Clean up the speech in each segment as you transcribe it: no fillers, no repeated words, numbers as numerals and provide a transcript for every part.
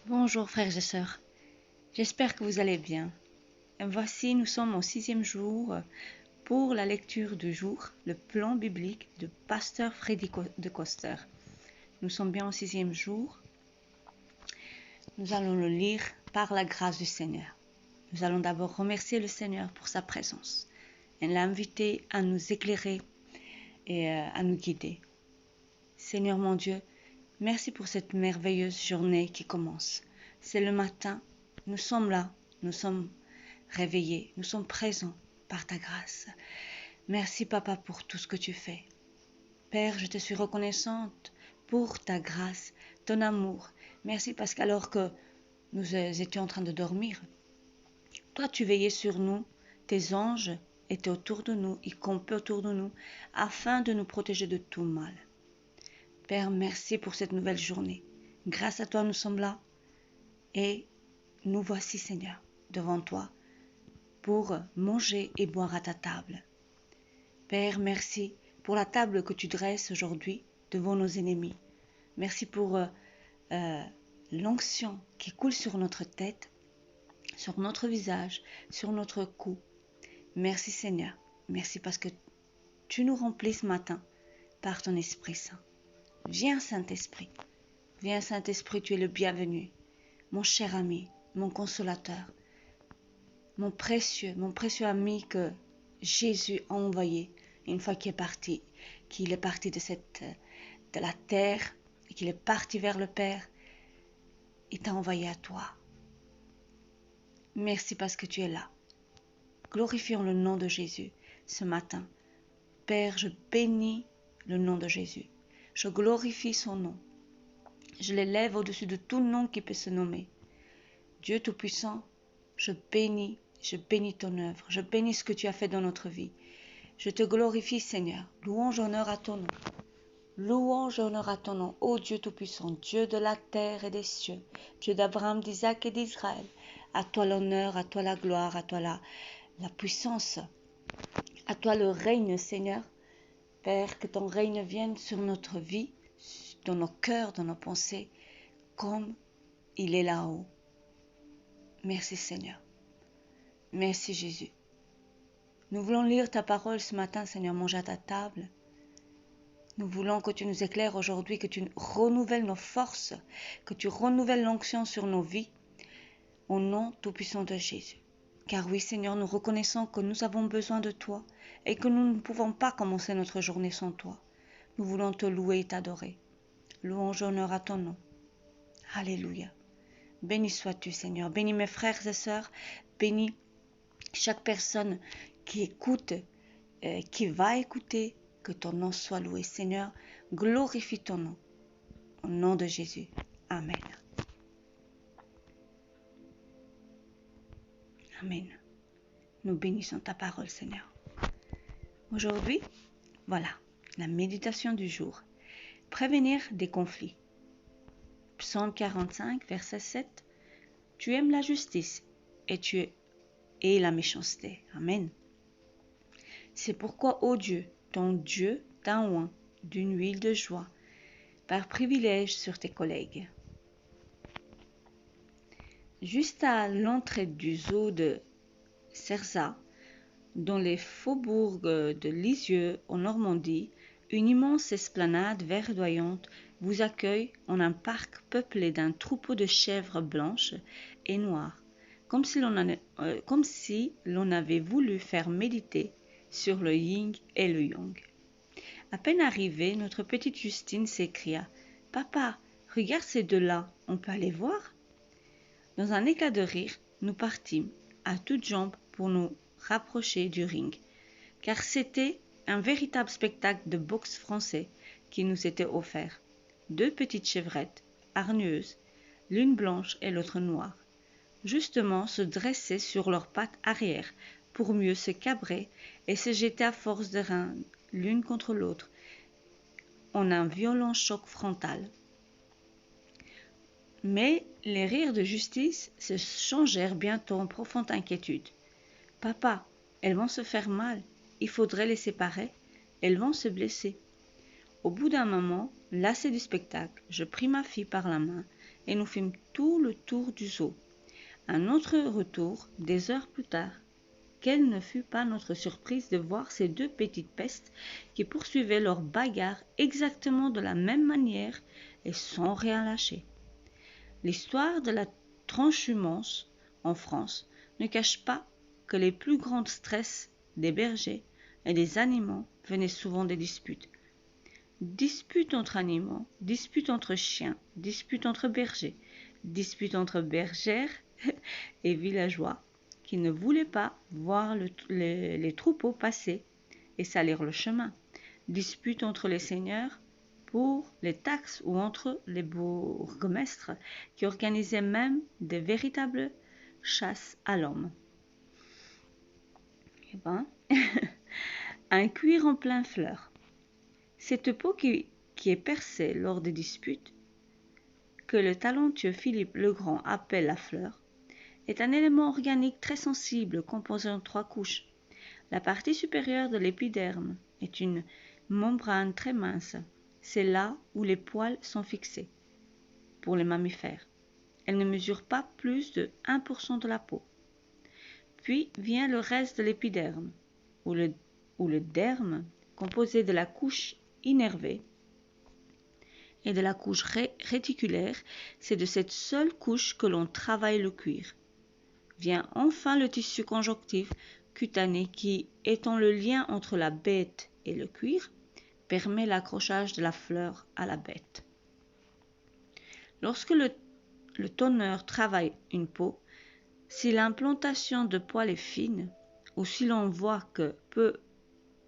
Bonjour frères et sœurs, j'espère que vous allez bien. Voici, nous sommes au 6e jour pour la lecture du jour, le plan biblique de Pasteur Freddy de Coster. Nous sommes bien au 6e jour. Nous allons le lire par la grâce du Seigneur. Nous allons d'abord remercier le Seigneur pour sa présence et l'inviter à nous éclairer et à nous guider. Seigneur mon Dieu, merci pour cette merveilleuse journée qui commence. C'est le matin, nous sommes là, nous sommes réveillés, nous sommes présents par ta grâce. Merci Papa pour tout ce que tu fais. Père, je te suis reconnaissante pour ta grâce, ton amour. Merci parce qu'alors que nous étions en train de dormir, toi tu veillais sur nous, tes anges étaient autour de nous, ils campaient autour de nous, afin de nous protéger de tout mal. Père, merci pour cette nouvelle journée. Grâce à toi, nous sommes là et nous voici, Seigneur, devant toi pour manger et boire à ta table. Père, merci pour la table que tu dresses aujourd'hui devant nos ennemis. Merci pour l'onction qui coule sur notre tête, sur notre visage, sur notre cou. Merci Seigneur. Merci parce que tu nous remplis ce matin par ton Esprit Saint. Viens Saint-Esprit. Viens Saint-Esprit, tu es le bienvenu. Mon cher ami, mon consolateur, mon précieux ami que Jésus a envoyé une fois qu'il est parti de la terre et qu'il est parti vers le Père, il t'a envoyé à toi. Merci parce que tu es là. Glorifions le nom de Jésus ce matin. Père, je bénis le nom de Jésus. Je glorifie son nom. Je l'élève au-dessus de tout nom qui peut se nommer. Dieu Tout-Puissant, je bénis ton œuvre. Je bénis ce que tu as fait dans notre vie. Je te glorifie, Seigneur. Louange, honneur à ton nom. Louange, honneur à ton nom, ô Dieu Tout-Puissant, Dieu de la terre et des cieux, Dieu d'Abraham, d'Isaac et d'Israël. À toi l'honneur, à toi la gloire, à toi la puissance, à toi le règne, Seigneur. Père, que ton règne vienne sur notre vie, dans nos cœurs, dans nos pensées, comme il est là-haut. Merci Seigneur. Merci Jésus. Nous voulons lire ta parole ce matin, Seigneur, manger à ta table. Nous voulons que tu nous éclaires aujourd'hui, que tu renouvelles nos forces, que tu renouvelles l'onction sur nos vies, au nom tout-puissant de Jésus. Car oui, Seigneur, nous reconnaissons que nous avons besoin de toi et que nous ne pouvons pas commencer notre journée sans toi. Nous voulons te louer et t'adorer. Louange, honneur à ton nom. Alléluia. Béni sois-tu, Seigneur. Bénis mes frères et sœurs. Bénis chaque personne qui écoute, qui va écouter. Que ton nom soit loué, Seigneur. Glorifie ton nom. Au nom de Jésus. Amen. Amen. Nous bénissons ta parole, Seigneur. Aujourd'hui, voilà, la méditation du jour. Prévenir des conflits. Psaume 45, verset 7. Tu aimes la justice et la méchanceté. Amen. C'est pourquoi, ô Dieu, ton Dieu t'a oint d'une huile de joie, par privilège sur tes collègues. Juste à l'entrée du zoo de Cerzat, dans les faubourgs de Lisieux en Normandie, une immense esplanade verdoyante vous accueille en un parc peuplé d'un troupeau de chèvres blanches et noires, comme si l'on avait voulu faire méditer sur le yin et le yang. À peine arrivée, notre petite Justine s'écria « Papa, regarde ces deux-là, on peut aller voir ?» Dans un éclat de rire, nous partîmes à toutes jambes pour nous rapprocher du ring, car c'était un véritable spectacle de boxe français qui nous était offert. Deux petites chevrettes, hargneuses, l'une blanche et l'autre noire, justement se dressaient sur leurs pattes arrière pour mieux se cabrer et se jeter à force de reins l'une contre l'autre en un violent choc frontal. Mais les rires de Justice se changèrent bientôt en profonde inquiétude. « Papa, elles vont se faire mal, il faudrait les séparer, elles vont se blesser. » Au bout d'un moment, lassé du spectacle, je pris ma fille par la main et nous fîmes tout le tour du zoo. À notre retour, des heures plus tard, quelle ne fut pas notre surprise de voir ces deux petites pestes qui poursuivaient leur bagarre exactement de la même manière et sans rien lâcher. L'histoire de la transhumance en France ne cache pas que les plus grands stress des bergers et des animaux venaient souvent des disputes. Disputes entre animaux, disputes entre chiens, disputes entre bergers, disputes entre bergères et villageois qui ne voulaient pas voir les troupeaux passer et salir le chemin, disputes entre les seigneurs pour les taxes ou entre les bourgmestres qui organisaient même de véritables chasses à l'homme. Eh ben, un cuir en pleine fleur. Cette peau qui est percée lors des disputes, que le talentueux Philippe le Grand appelle la fleur, est un élément organique très sensible composé en 3 couches. La partie supérieure de l'épiderme est une membrane très mince. C'est là où les poils sont fixés. Pour les mammifères, elle ne mesure pas plus de 1% de la peau. Puis vient le reste de l'épiderme, ou le derme, composé de la couche innervée et de la couche réticulaire. C'est de cette seule couche que l'on travaille le cuir. Vient enfin le tissu conjonctif cutané qui, étant le lien entre la bête et le cuir, permet l'accrochage de la fleur à la bête. Lorsque le tonneur travaille une peau, si l'implantation de poils est fine, ou si l'on voit que peu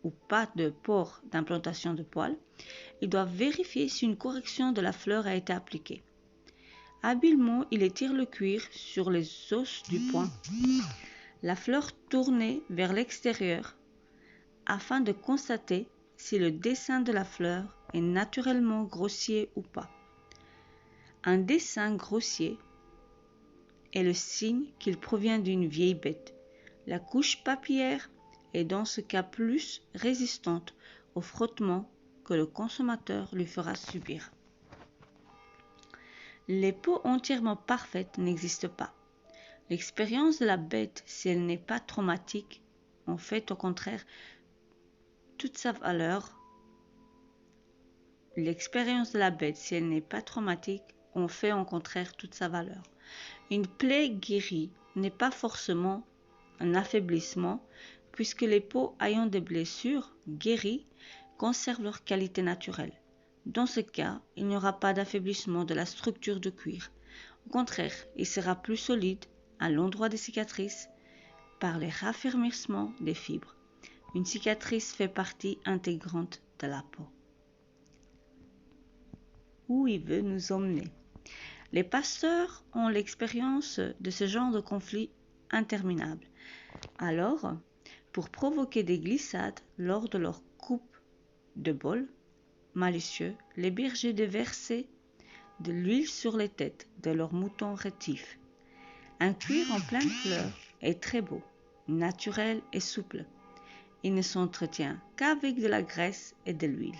ou pas de pores d'implantation de poils, il doit vérifier si une correction de la fleur a été appliquée. Habilement, il étire le cuir sur les os du poing, la fleur tournée vers l'extérieur, afin de constater si le dessin de la fleur est naturellement grossier ou pas. Un dessin grossier est le signe qu'il provient d'une vieille bête. La couche papillaire est dans ce cas plus résistante au frottement que le consommateur lui fera subir. Les peaux entièrement parfaites n'existent pas. L'expérience de la bête, si elle n'est pas traumatique, en fait au contraire toute sa valeur. L'expérience de la bête, si elle n'est pas traumatique, en fait au contraire toute sa valeur. Une plaie guérie n'est pas forcément un affaiblissement, puisque les peaux ayant des blessures guéries conservent leur qualité naturelle. Dans ce cas, il n'y aura pas d'affaiblissement de la structure de cuir. Au contraire, il sera plus solide à l'endroit des cicatrices par les raffermissements des fibres. Une cicatrice fait partie intégrante de la peau. Où il veut nous emmener. Les pasteurs ont l'expérience de ce genre de conflit interminable. Alors, pour provoquer des glissades lors de leur coupe de bol malicieux, les bergers déversaient de l'huile sur les têtes de leurs moutons rétifs. Un cuir en pleine fleur est très beau, naturel et souple. Il ne s'entretient qu'avec de la graisse et de l'huile.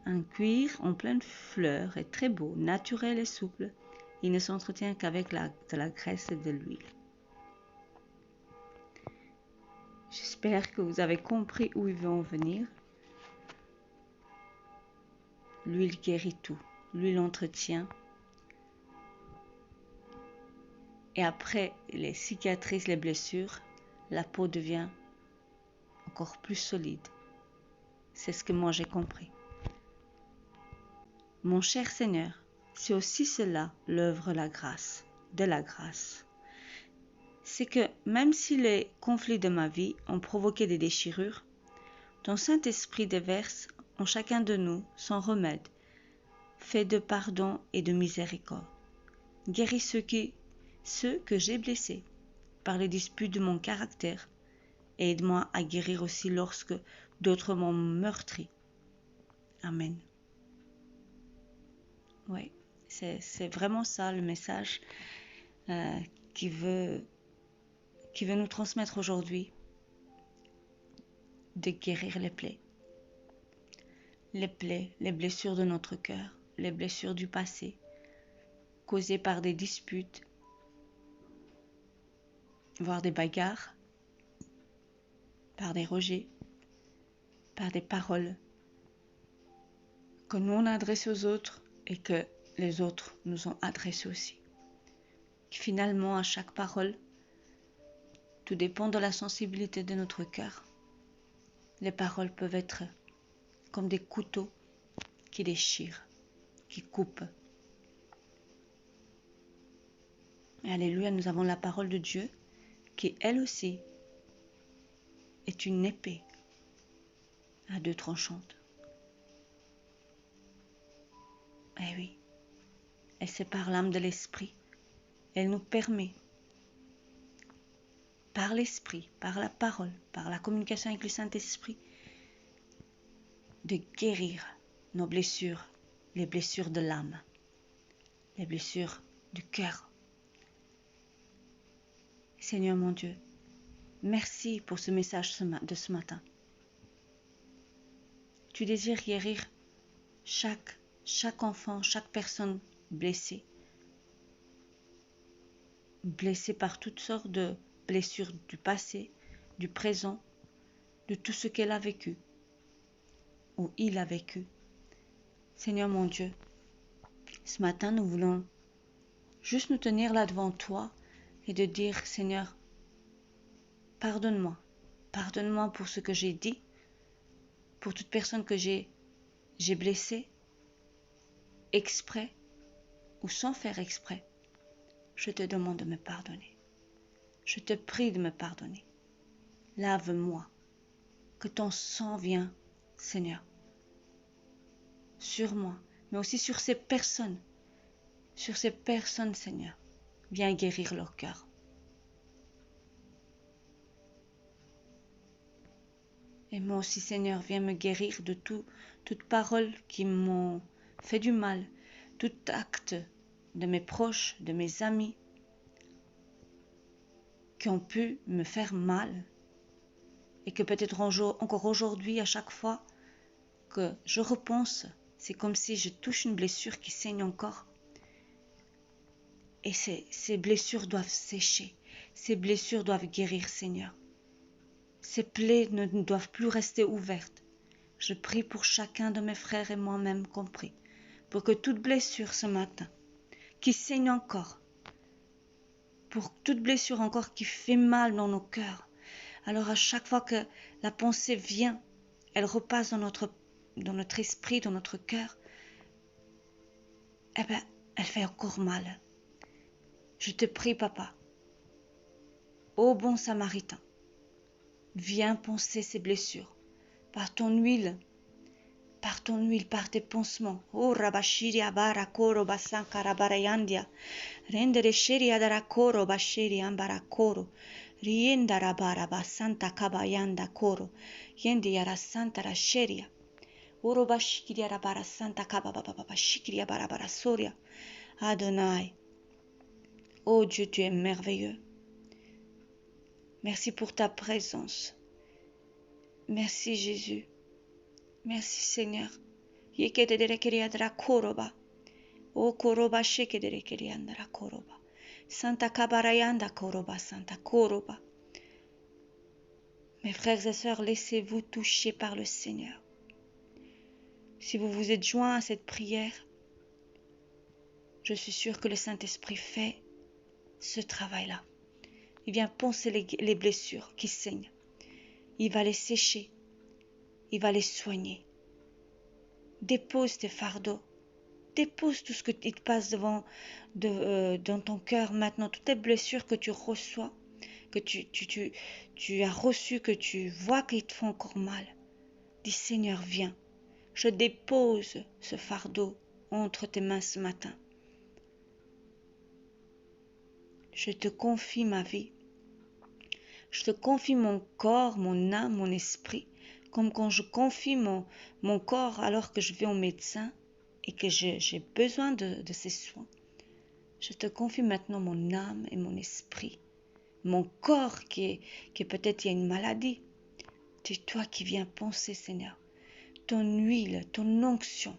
Un cuir en pleine fleur est très beau, naturel et souple. Il ne s'entretient qu'avec de la graisse et de l'huile. J'espère que vous avez compris où il veut en venir. L'huile guérit tout. L'huile entretient. Et après les cicatrices, les blessures, la peau devient encore plus solide. C'est ce que moi j'ai compris. Mon cher Seigneur, c'est aussi cela l'œuvre de la grâce. C'est que même si les conflits de ma vie ont provoqué des déchirures, ton Saint-Esprit déverse en chacun de nous son remède, fait de pardon et de miséricorde. Guéris ceux que j'ai blessés par les disputes de mon caractère, et aide-moi à guérir aussi lorsque d'autres m'ont meurtri. Amen. Oui, c'est vraiment ça le message qui veut nous transmettre aujourd'hui, de guérir les plaies, les blessures de notre cœur, les blessures du passé, causées par des disputes, voire des bagarres, par des rejets, par des paroles que nous on adresse aux autres et que les autres nous ont adressées aussi. Finalement, à chaque parole, tout dépend de la sensibilité de notre cœur. Les paroles peuvent être comme des couteaux qui déchirent, qui coupent. Et alléluia, nous avons la parole de Dieu qui, elle aussi, est une épée à deux tranchantes. Eh oui, elle sépare l'âme de l'esprit. Elle nous permet, par l'esprit, par la parole, par la communication avec le Saint-Esprit, de guérir nos blessures, les blessures de l'âme, les blessures du cœur. Seigneur mon Dieu, merci pour ce message de ce matin. Tu désires guérir chaque enfant, chaque personne blessée par toutes sortes de blessures du passé, du présent, de tout ce qu'elle a vécu ou il a vécu. Seigneur mon Dieu, ce matin nous voulons juste nous tenir là devant toi et de dire, Seigneur, pardonne-moi. Pardonne-moi pour ce que j'ai dit, pour toute personne que j'ai blessée, exprès ou sans faire exprès. Je te demande de me pardonner. Je te prie de me pardonner. Lave-moi. Que ton sang vienne, Seigneur, sur moi, mais aussi sur ces personnes. Sur ces personnes, Seigneur. Viens guérir leur cœur. Et moi aussi, Seigneur, viens me guérir de toute parole qui m'ont fait du mal, tout acte de mes proches, de mes amis, qui ont pu me faire mal. Et que peut-être encore aujourd'hui, à chaque fois que je repense, c'est comme si je touche une blessure qui saigne encore. Et ces blessures doivent sécher. Ces blessures doivent guérir, Seigneur. Ces plaies ne doivent plus rester ouvertes. Je prie pour chacun de mes frères et moi-même compris, pour que toute blessure ce matin, qui saigne encore, pour toute blessure encore qui fait mal dans nos cœurs, alors à chaque fois que la pensée vient, elle repasse dans notre esprit, dans notre cœur, eh bien, elle fait encore mal. Je te prie, Papa, ô bon Samaritain, viens panser ces blessures par ton huile, par tes pansements. Oh Rabashiri Abara Koro Basankara Barayandia, Rendere Sheri Adara Koro Bashiri Ambara Koro, Rienda Rabara Basanta Kabayanda Koro, Yendi Yara Santa Rasheria, Oroba Shikiria Rabara Santa Kababa Shikiria Barabara Soria, Adonai. Oh Dieu, tu es merveilleux. Merci pour ta présence. Merci Jésus. Merci Seigneur. Yekedere keriadra koroba. O koroba shekedere keriandra koroba. Santa kabarayanda koroba, Santa koroba. Mes frères et sœurs, laissez-vous toucher par le Seigneur. Si vous vous êtes joints à cette prière, je suis sûre que le Saint-Esprit fait ce travail-là. Il vient poncer les blessures qui saignent. Il va les sécher. Il va les soigner. Dépose tes fardeaux. Dépose tout ce qui te passe dans ton cœur maintenant. Toutes les blessures que tu reçois, que tu as reçues, que tu vois qu'ils te font encore mal. Dis Seigneur, viens. Je dépose ce fardeau entre tes mains ce matin. Je te confie ma vie. Je te confie mon corps, mon âme, mon esprit, comme quand je confie mon corps alors que je vais au médecin et que j'ai besoin de ces soins. Je te confie maintenant mon âme et mon esprit, mon corps qui est peut-être il y a une maladie. C'est toi qui viens penser, Seigneur, ton huile, ton onction,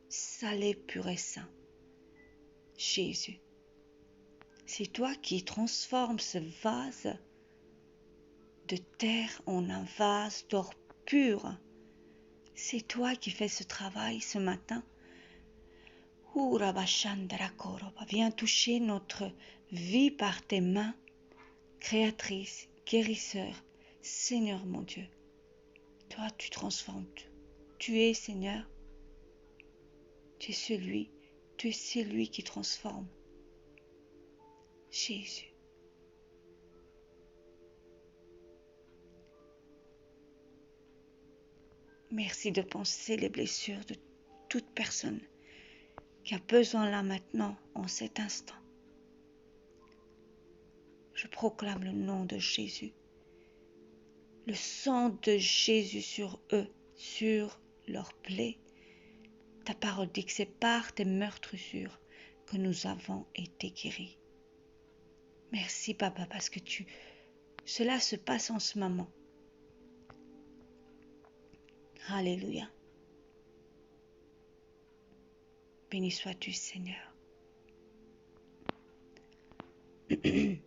salé, pur et saint. Jésus. C'est toi qui transformes ce vase de terre en un vase d'or pur. C'est toi qui fais ce travail ce matin. Viens toucher notre vie par tes mains, créatrice, guérisseur, Seigneur mon Dieu. Toi, tu transformes. Tu es Seigneur. Tu es celui qui transforme. Jésus. Merci de penser les blessures de toute personne qui a besoin là maintenant, en cet instant. Je proclame le nom de Jésus. Le sang de Jésus sur eux, sur leurs plaies. Ta parole dit que c'est par tes meurtrissures que nous avons été guéris. Merci Papa parce que cela se passe en ce moment. Alléluia. Béni sois-tu Seigneur. Nous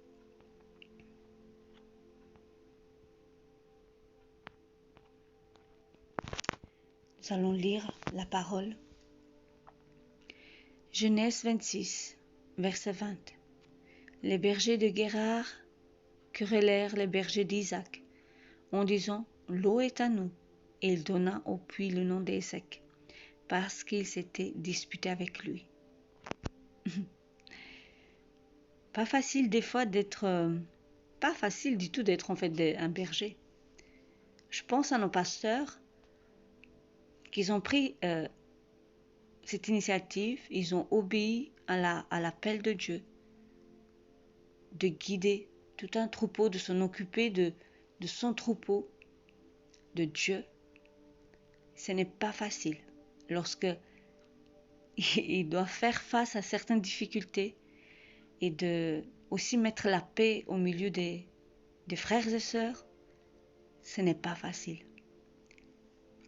allons lire la parole. Genèse 26, verset 20. Les bergers de Guérard querellèrent les bergers d'Isaac, en disant « L'eau est à nous ». Et il donna au puits le nom d'Ésec, parce qu'il s'était disputé avec lui. Pas facile des fois d'être... pas facile du tout d'être en fait un berger. Je pense à nos pasteurs qu'ils ont pris cette initiative, ils ont obéi à l'appel de Dieu, de guider tout un troupeau, de s'en occuper de son troupeau, de Dieu. Ce n'est pas facile lorsque il doit faire face à certaines difficultés et de aussi mettre la paix au milieu des frères et sœurs. Ce n'est pas facile.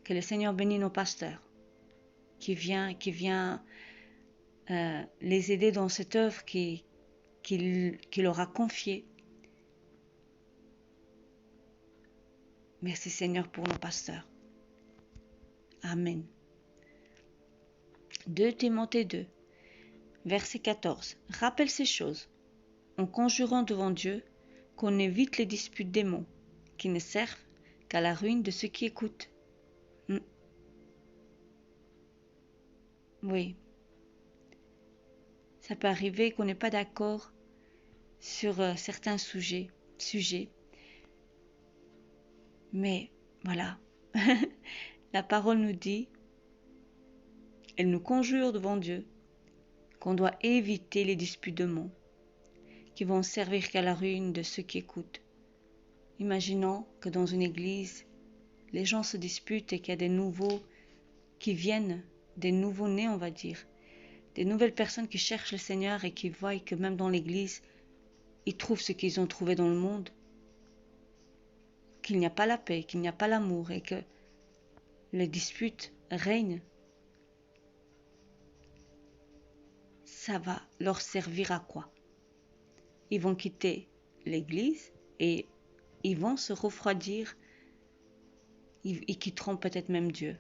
Que le Seigneur bénisse nos pasteurs qui vient les aider dans cette œuvre qu'il leur a confiée. Merci Seigneur pour nos pasteurs. Amen. 2 Timothée 2, verset 14. Rappelle ces choses, en conjurant devant Dieu qu'on évite les disputes des mots, qui ne servent qu'à la ruine de ceux qui écoutent. Oui. Ça peut arriver qu'on n'est pas d'accord sur certains sujets. Mais voilà, la parole nous dit, elle nous conjure devant Dieu qu'on doit éviter les disputes de mots qui vont servir qu'à la ruine de ceux qui écoutent. Imaginons que dans une église, les gens se disputent et qu'il y a des nouveaux qui viennent, des nouveaux-nés on va dire, des nouvelles personnes qui cherchent le Seigneur et qui voient que même dans l'église, ils trouvent ce qu'ils ont trouvé dans le monde, qu'il n'y a pas la paix, qu'il n'y a pas l'amour et que les disputes règnent. Ça va leur servir à quoi? Ils vont quitter l'église et ils vont se refroidir. Ils quitteront peut-être même Dieu.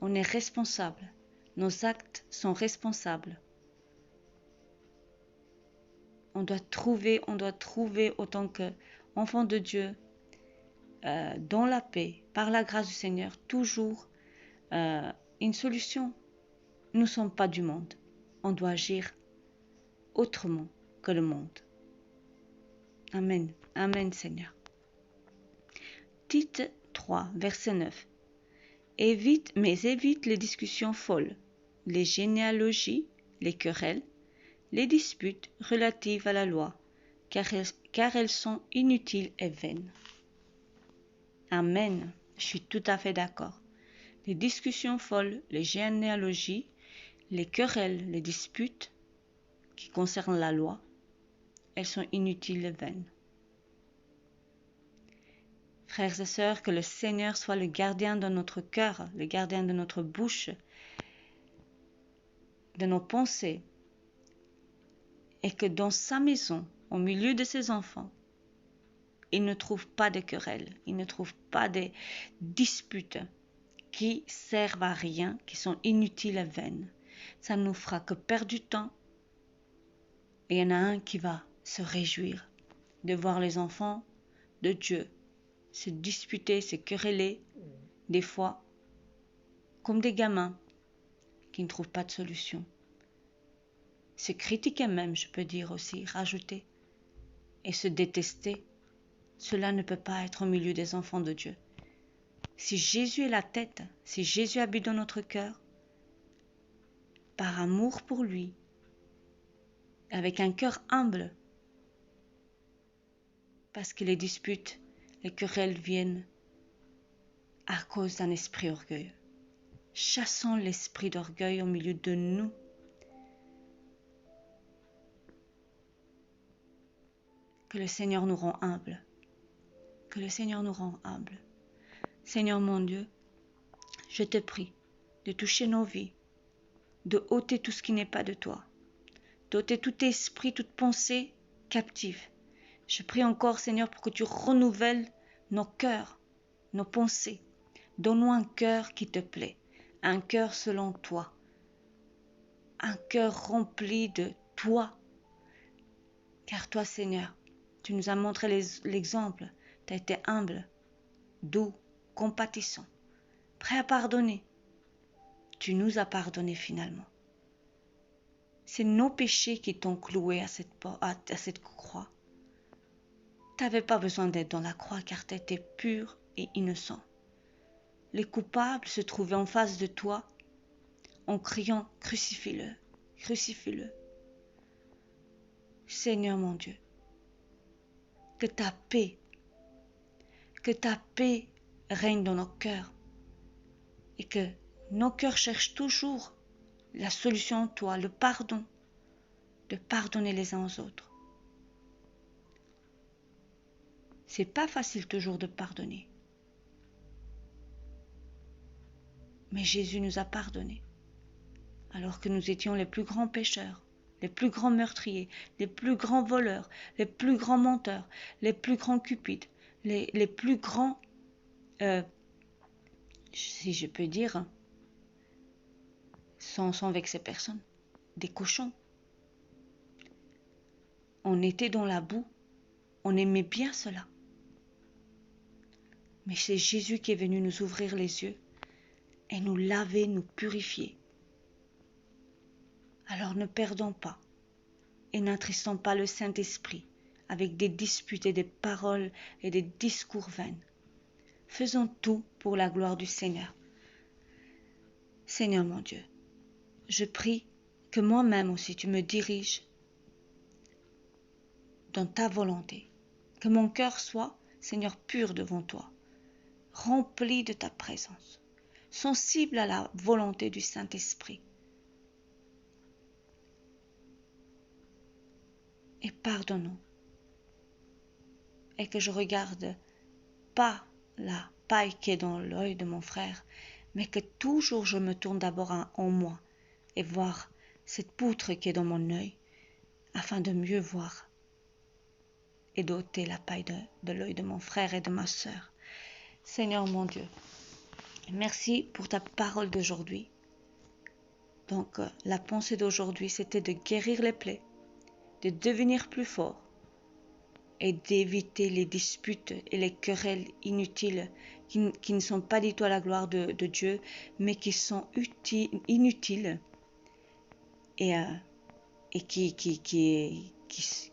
On est responsable. Nos actes sont responsables. On doit trouver autant qu'enfants de Dieu, dans la paix, par la grâce du Seigneur, toujours une solution. Nous ne sommes pas du monde. On doit agir autrement que le monde. Amen. Amen, Seigneur. Tite 3, verset 9. Évite les discussions folles, les généalogies, les querelles, les disputes relatives à la loi, car elles sont inutiles et vaines. Amen. Je suis tout à fait d'accord. Les discussions folles, les généalogies, les querelles, les disputes qui concernent la loi, elles sont inutiles et vaines. Frères et sœurs, que le Seigneur soit le gardien de notre cœur, le gardien de notre bouche, de nos pensées, et que dans sa maison, au milieu de ses enfants, il ne trouve pas de querelles, il ne trouve pas de disputes qui servent à rien, qui sont inutiles et vaines. Ça ne nous fera que perdre du temps. Et il y en a un qui va se réjouir de voir les enfants de Dieu se disputer, se quereller, des fois, comme des gamins qui ne trouvent pas de solution. Se critiquer même, je peux dire aussi, rajouter, et se détester. Cela ne peut pas être au milieu des enfants de Dieu. Si Jésus est la tête, si Jésus habite dans notre cœur, par amour pour lui, avec un cœur humble, parce que les disputes, les querelles viennent à cause d'un esprit orgueilleux. Chassons l'esprit d'orgueil au milieu de nous. Que le Seigneur nous rend humbles. Que le Seigneur nous rend humbles. Seigneur mon Dieu, je te prie de toucher nos vies, de ôter tout ce qui n'est pas de toi, d'ôter tout esprit, toute pensée captive. Je prie encore, Seigneur, pour que tu renouvelles nos cœurs, nos pensées. Donne-nous un cœur qui te plaît, un cœur selon toi, un cœur rempli de toi. Car toi, Seigneur, tu nous as montré l'exemple. Tu as été humble, doux, compatissant, prêt à pardonner. Tu nous as pardonné finalement. C'est nos péchés qui t'ont cloué à cette croix. Tu n'avais pas besoin d'être dans la croix car tu étais pur et innocent. Les coupables se trouvaient en face de toi en criant « Crucifie-le, crucifie-le ». Seigneur mon Dieu, que ta paix règne dans nos cœurs et que nos cœurs cherchent toujours la solution en toi, le pardon, de pardonner les uns aux autres. C'est pas facile toujours de pardonner. Mais Jésus nous a pardonné, alors que nous étions les plus grands pécheurs, les plus grands meurtriers, les plus grands voleurs, les plus grands menteurs, les plus grands cupides, les plus grands, si je peux dire, sans vexer personne, des cochons. On était dans la boue, on aimait bien cela. Mais c'est Jésus qui est venu nous ouvrir les yeux et nous laver, nous purifier. Alors ne perdons pas et n'attristons pas le Saint-Esprit avec des disputes et des paroles et des discours vains. Faisons tout pour la gloire du Seigneur. Seigneur mon Dieu, je prie que moi-même aussi tu me diriges dans ta volonté, que mon cœur soit, Seigneur, pur devant toi, rempli de ta présence, sensible à la volonté du Saint-Esprit. Et pardonne-nous. Et que je regarde pas la paille qui est dans l'œil de mon frère, mais que toujours je me tourne d'abord en moi et voir cette poutre qui est dans mon œil, afin de mieux voir et d'ôter la paille de l'œil de mon frère et de ma sœur. Seigneur mon Dieu, merci pour ta parole d'aujourd'hui. Donc la pensée d'aujourd'hui, c'était de guérir les plaies, de devenir plus fort et d'éviter les disputes et les querelles inutiles qui ne sont pas du tout à la gloire de Dieu, mais qui sont inutiles et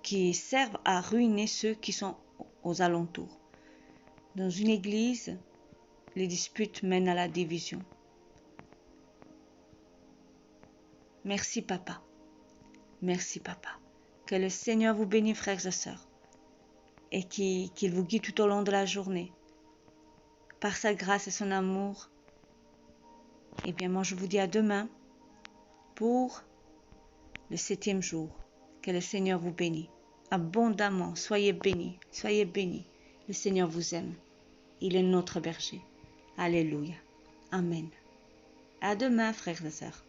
qui servent à ruiner ceux qui sont aux alentours. Dans une église, les disputes mènent à la division. Merci papa. Merci papa. Que le Seigneur vous bénisse, frères et sœurs, et qu'il vous guide tout au long de la journée. Par sa grâce et son amour, eh bien moi je vous dis à demain pour le 7e jour. Que le Seigneur vous bénisse abondamment. Soyez bénis, soyez bénis. Le Seigneur vous aime. Il est notre berger. Alléluia. Amen. À demain, frères et sœurs.